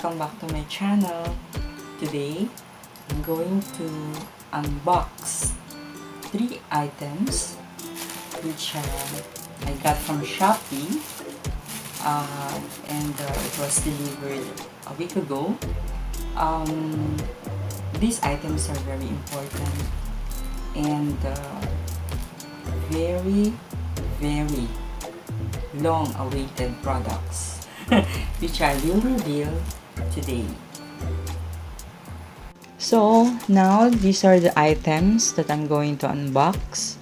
welcome back to my channel. Today, I'm going to unbox 3 items which I got from Shopee and it was delivered a week ago. These items are very important and very long awaited products which I will reveal today. So now these are the items that I'm going to unbox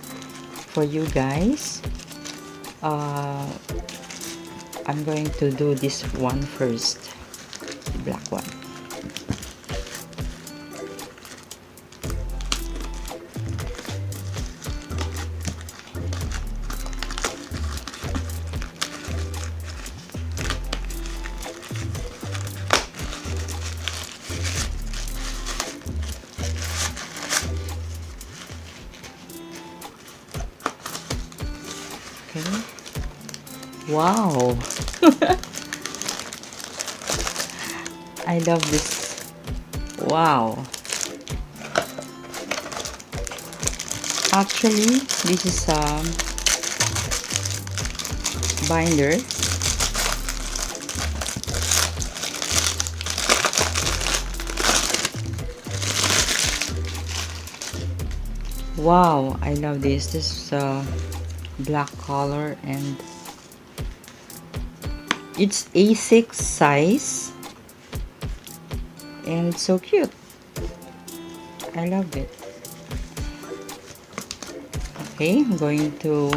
for you guys. I'm going to do this one first, the black one. Okay. Wow. I love this. Wow. Actually, this is a binder. Wow, I love this. This is black color and it's A6 size and it's so cute. I love it. Okay, I'm going to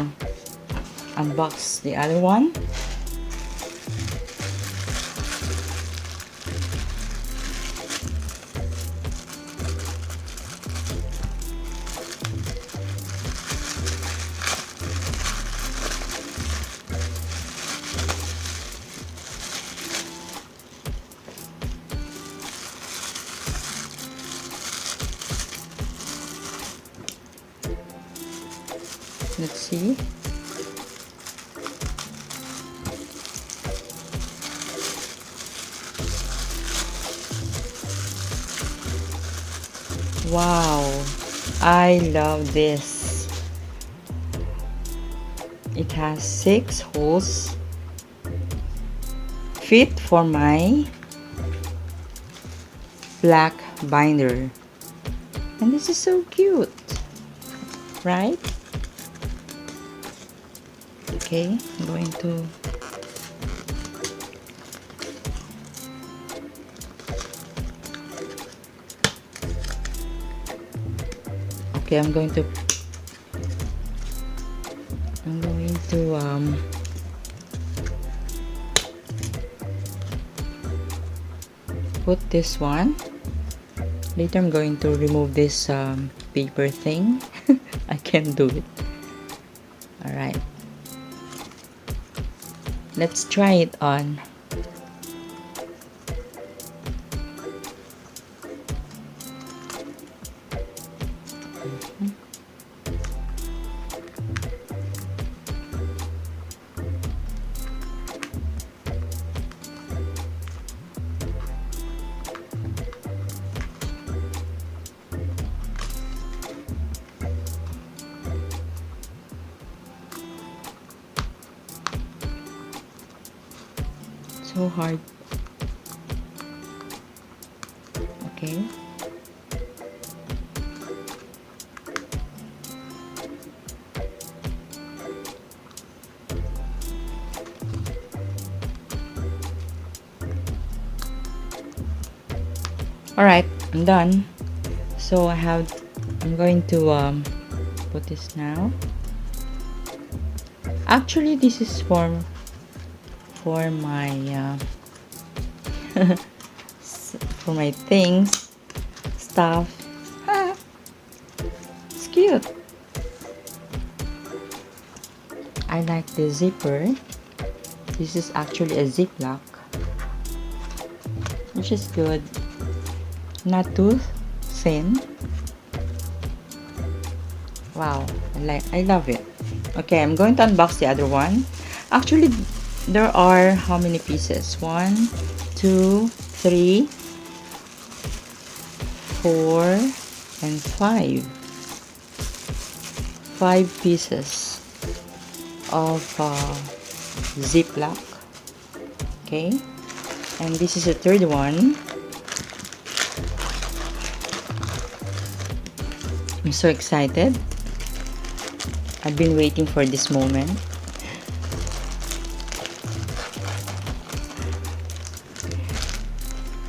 unbox the other one. Let's see. Wow, I love this. It has 6 holes fit for my black binder. And this is so cute, right? Okay, I'm going to put this one. Later I'm going to remove this paper thing. I can't do it. Alright, let's try it on. So hard. Okay. Alright, I'm done. So I'm going to put this now. Actually, this is for my for my stuff. It's cute. I like the zipper. This is actually a ziplock, which is good, not too thin. Wow, I love it. Okay, I'm going to unbox the other one. Actually, there are how many pieces? 1, 2, 3, 4, and 5. 5 pieces of ziplock. Okay, and this is the third one. I'm so excited. I've been waiting for this moment.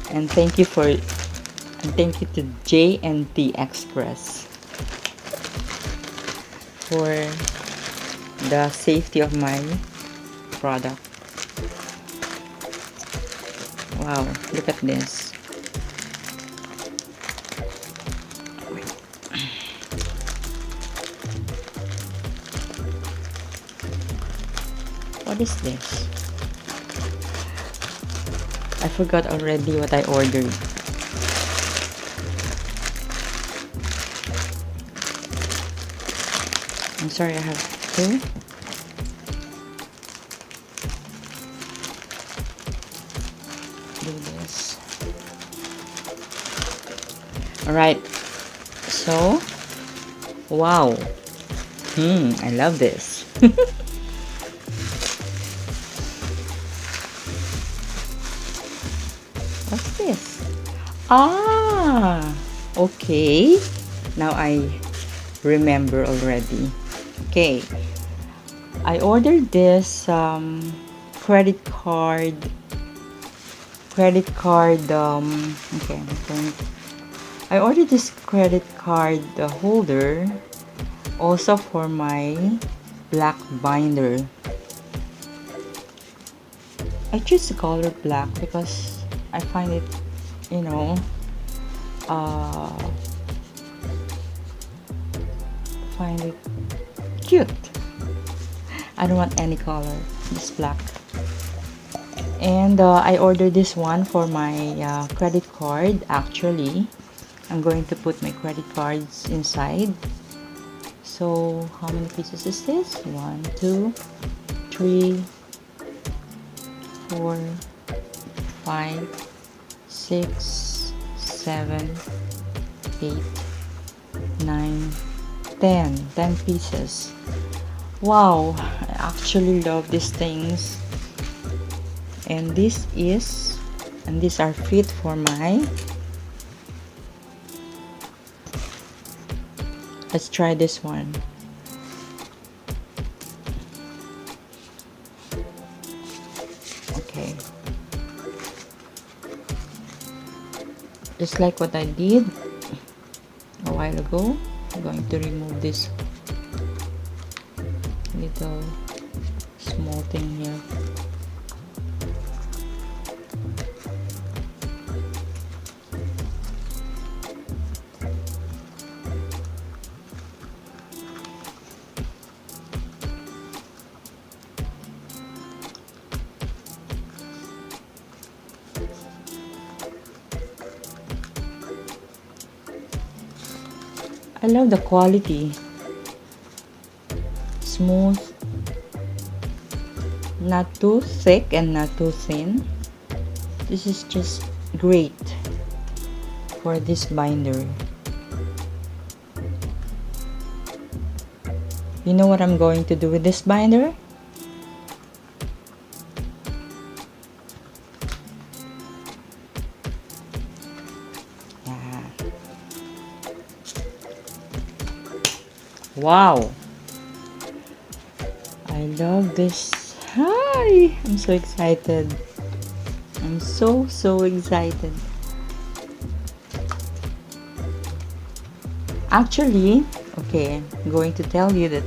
And thank you to J&T Express for the safety of my product. Wow, look at this. What is this? I forgot already what I ordered. I'm sorry, I have to. Do this. Alright. So, wow. I love this. What's this? Ah, okay. Now I remember already. Okay, I ordered this credit card. Okay, I ordered this credit card holder also for my black binder. I choose the color black because I find it, you know, find it cute. I don't want any color, just black. And I ordered this one for my credit card. Actually, I'm going to put my credit cards inside. So how many pieces is this? 1, 2, 3, 4, 5, 6, 7, 8, 9, 10 pieces. Wow, I actually love these things. And these are fit for my, let's try this one. Okay, just like what I did a while ago. I'm going to remove this little small thing here. I love the quality. Smooth, not too thick and not too thin. This is just great for this binder. You know what I'm going to do with this binder? Wow, I love this. Hi, I'm so excited. I'm so excited. Actually, okay, I'm going to tell you that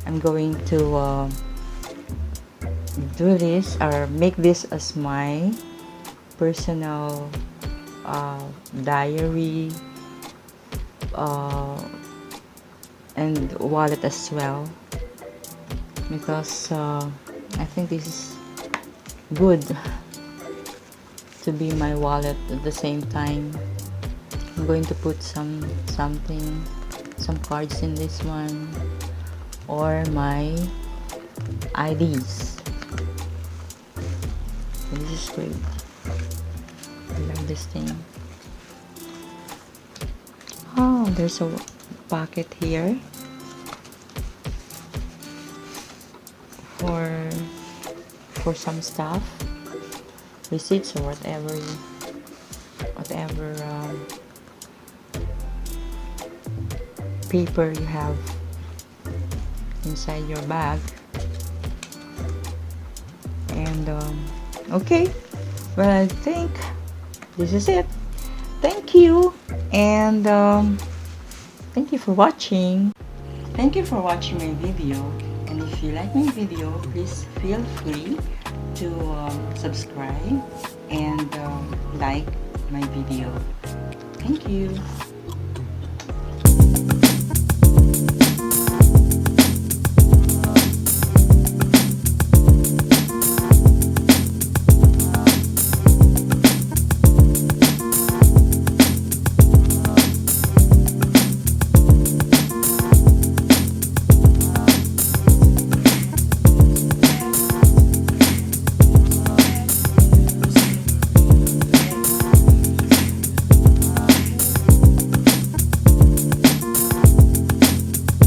I'm going to do this or make this as my personal diary and wallet as well, because I think this is good to be my wallet at the same time. I'm going to put some cards in this one, or my IDs. So this is great. I love this thing. Oh, there's a pocket here for some stuff, receipts or whatever paper you have inside your bag. And okay, well, I think this is it. Thank you, and thank you for watching. Thank you for watching my video, and if you like my video, please feel free to subscribe and like my video. Thank you.